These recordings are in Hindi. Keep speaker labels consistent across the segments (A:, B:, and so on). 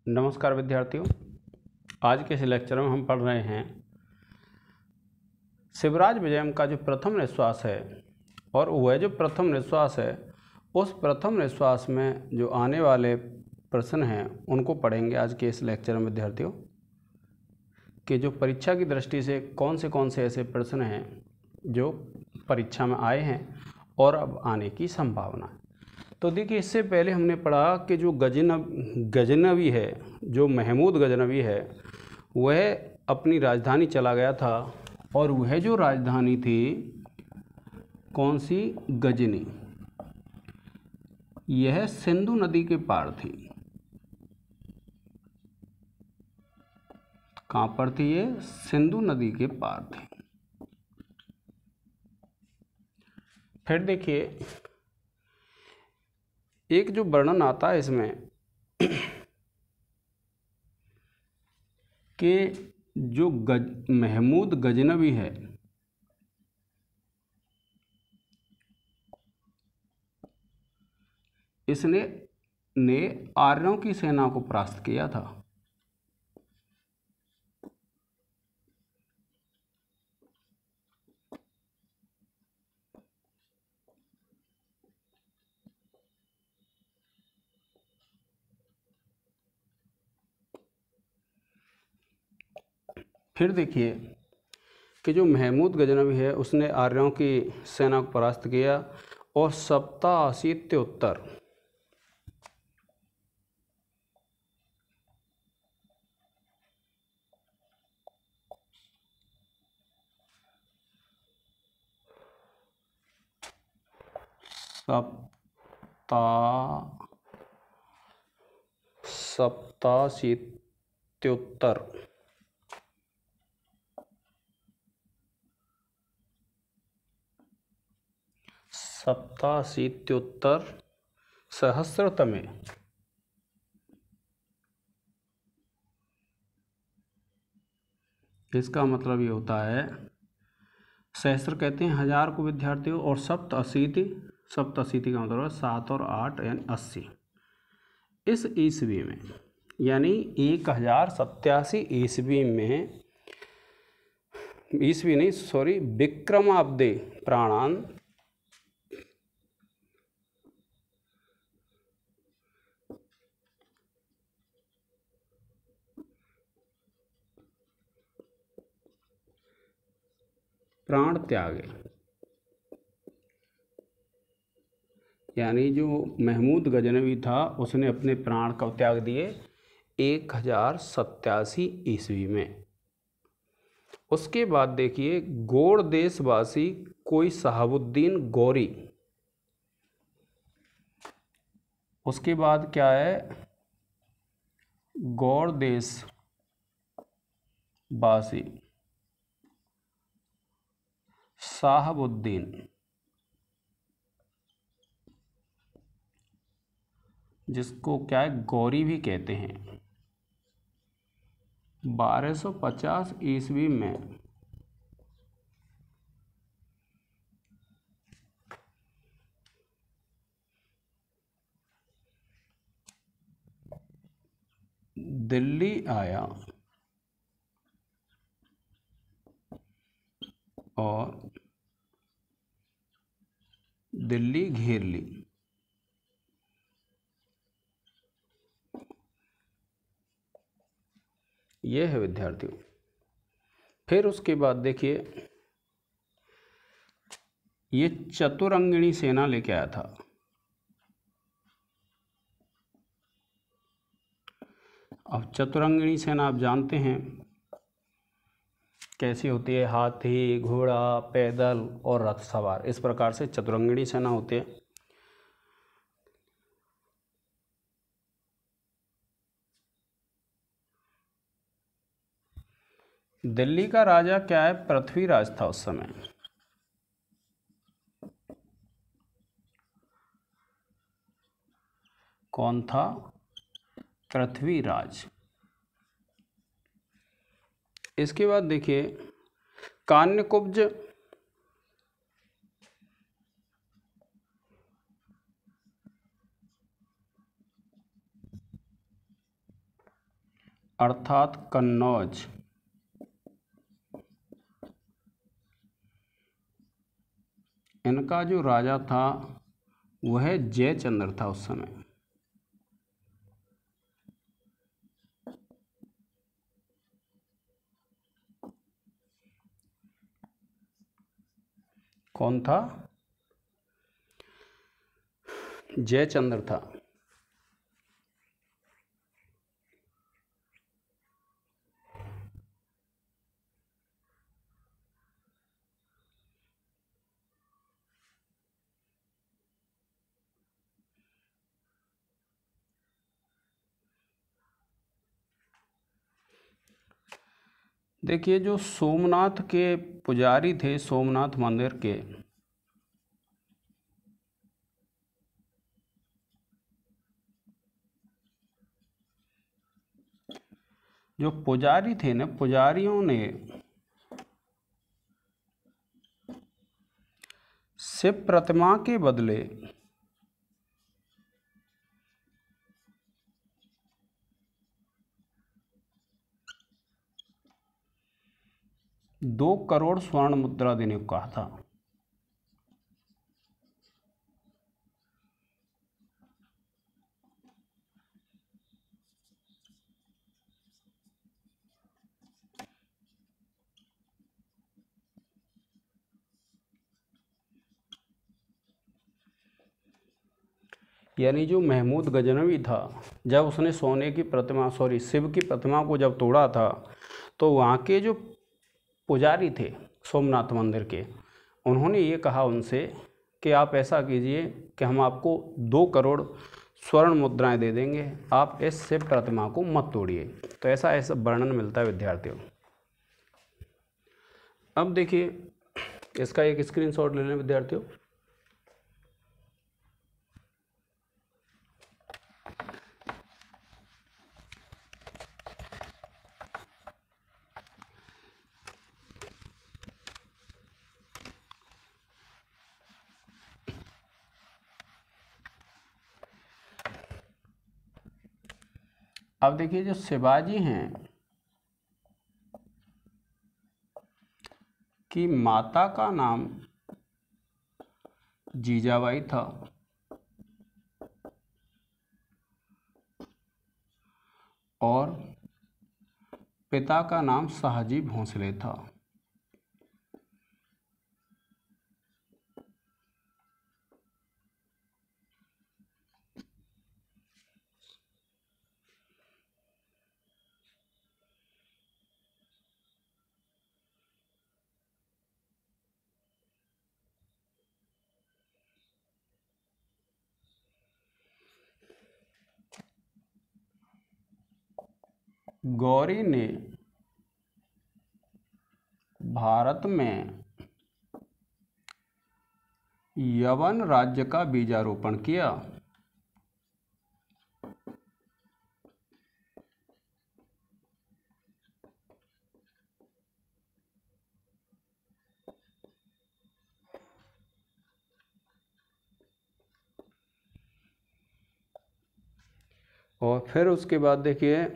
A: नमस्कार विद्यार्थियों। आज के इस लेक्चर में हम पढ़ रहे हैं शिवराज विजयम का जो प्रथम निश्वास है, और वह जो प्रथम निश्वास है उस प्रथम निश्वास में जो आने वाले प्रश्न हैं उनको पढ़ेंगे आज के इस लेक्चर में विद्यार्थियों। कि जो परीक्षा की दृष्टि से कौन से ऐसे प्रश्न हैं जो परीक्षा में आए हैं और अब आने की संभावना है। तो देखिए, इससे पहले हमने पढ़ा कि जो गजनवी है, जो महमूद गजनवी है, वह अपनी राजधानी चला गया था, और वह जो राजधानी थी कौन सी? गजनी। यह सिंधु नदी के पार थी। कहाँ पर थी? ये सिंधु नदी के पार थी। फिर देखिए, एक जो वर्णन आता है इसमें कि जो महमूद गजनवी है, इसने आर्यों की सेना को परास्त किया था। फिर देखिए कि जो महमूद गजनवी है उसने आर्यों की सेना को परास्त किया, और सप्ताशीत्योत्तर सप्ताशीत्योत्तर सहस्रतमे इसका मतलब ये होता है, सहस्र कहते हैं हजार को विद्यार्थियों, और सप्ताशीति का मतलब है 7 और 8 यानी 80। इस ईस्वी में यानी 1087 ईस्वी में, ईस्वी नहीं सॉरी, विक्रमाब्दे प्राणान प्राण त्यागे। यानी जो महमूद गजनवी था उसने अपने प्राण का त्याग दिए 1087 ईस्वी में। उसके बाद देखिए, गौड़ देशवासी कोई शहाबुद्दीन गौरी। उसके बाद क्या है? गौड़ देशवासी शहाबुद्दीन, जिसको क्या है, गौरी भी कहते हैं, 1250 ईस्वी में दिल्ली आया और दिल्ली घेर ली। यह है विद्यार्थियों। फिर उसके बाद देखिए, ये चतुरंगिणी सेना लेके आया था। अब चतुरंगिणी सेना आप जानते हैं कैसी होती है, हाथी, घोड़ा, पैदल और रथ सवार, इस प्रकार से चतुरंगिणी सेना होती है। दिल्ली का राजा क्या है? पृथ्वीराज था उस समय। कौन था? पृथ्वीराज। इसके बाद देखिए, कान्यकुब्ज अर्थात कन्नौज। इनका जो राजा था वह जयचंद्र था उस समय। कौन था? जयचंद्र था। देखिए, जो सोमनाथ के पुजारी थे, सोमनाथ मंदिर के, जो पुजारी थे ना, पुजारियों ने शिव प्रतिमा के बदले दो करोड़ स्वर्ण मुद्रा देने को कहा था। यानी जो महमूद गजनवी था, जब उसने सोने की प्रतिमा, शिव की प्रतिमा को जब तोड़ा था, तो वहाँ के जो पुजारी थे सोमनाथ मंदिर के, उन्होंने ये कहा उनसे कि आप ऐसा कीजिए कि हम आपको 2 करोड़ स्वर्ण मुद्राएं दे देंगे, आप इस शिव प्रतिमा को मत तोड़िए। तो ऐसा वर्णन मिलता है विद्यार्थियों। अब देखिए, इसका एक स्क्रीनशॉट ले लें विद्यार्थियों। अब देखिए, जो शिवाजी हैं कि माता का नाम जीजाबाई था और पिता का नाम शाहजी भोंसले था। गौरी ने भारत में यवन राज्य का बीजारोपण किया। और फिर उसके बाद देखिए,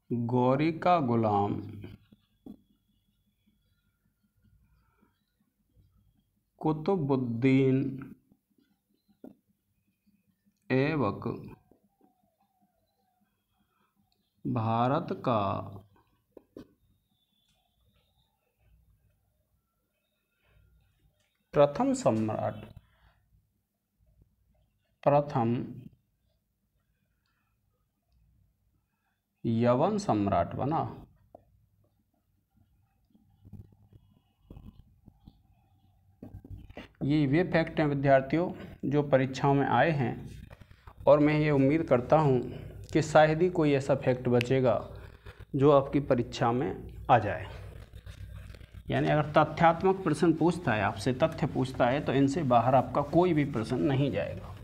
A: गौरी का गुलाम कुतुबुद्दीन ऐबक भारत का प्रथम सम्राट, प्रथम यवन सम्राट बना। ये वे फैक्ट हैं विद्यार्थियों जो परीक्षाओं में आए हैं, और मैं ये उम्मीद करता हूँ कि शायद ही कोई ऐसा फैक्ट बचेगा जो आपकी परीक्षा में आ जाए। यानी अगर तथ्यात्मक प्रश्न पूछता है, आपसे तथ्य पूछता है, तो इनसे बाहर आपका कोई भी प्रश्न नहीं जाएगा।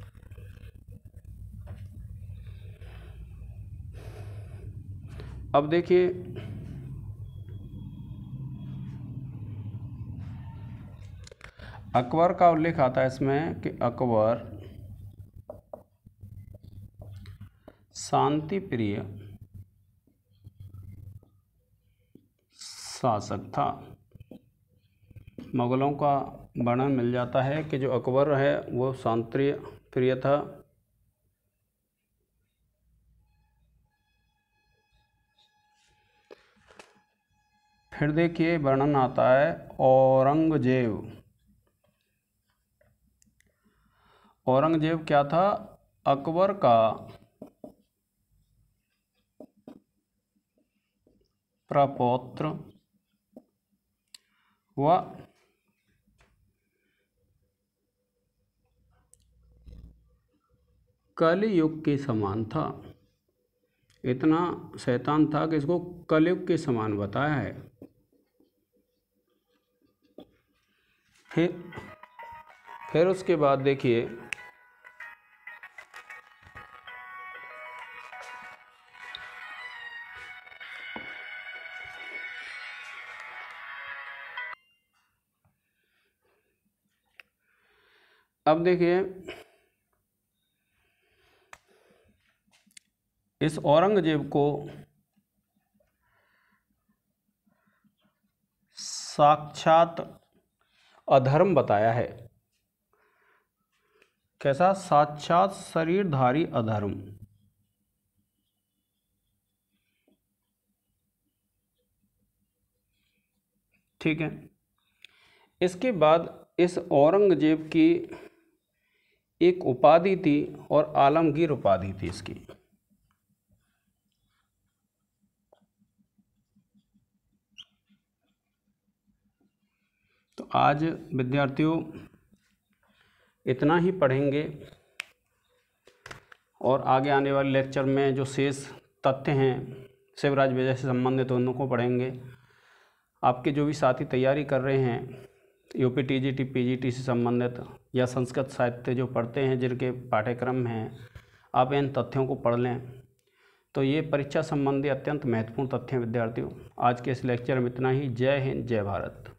A: अब देखिए, अकबर का उल्लेख आता है इसमें कि अकबर शांति प्रिय शासक था। मुगलों का वर्णन मिल जाता है कि जो अकबर है वो शांति प्रिय था। फिर देखिए वर्णन आता है औरंगजेब। औरंगजेब क्या था? अकबर का प्रपौत्र व कलयुग के समान था। इतना शैतान था कि इसको कलयुग के समान बताया है। फिर उसके बाद देखिए अब देखिए इस औरंगजेब को साक्षात अधर्म बताया है। कैसा? साक्षात शरीरधारी अधर्म। ठीक है। इसके बाद इस औरंगजेब की एक उपाधि थी और आलमगीर उपाधि थी इसकी। तो आज विद्यार्थियों इतना ही पढ़ेंगे और आगे आने वाले लेक्चर में जो शेष तथ्य हैं शिवराज विजय से संबंधित उनको पढ़ेंगे। आपके जो भी साथी तैयारी कर रहे हैं यूपी टीजीटी पीजीटी से संबंधित या संस्कृत साहित्य जो पढ़ते हैं जिनके पाठ्यक्रम हैं, आप इन तथ्यों को पढ़ लें तो ये परीक्षा संबंधी अत्यंत महत्वपूर्ण तथ्य हैं। विद्यार्थियों आज के इस लेक्चर में इतना ही। जय हिंद, जय भारत।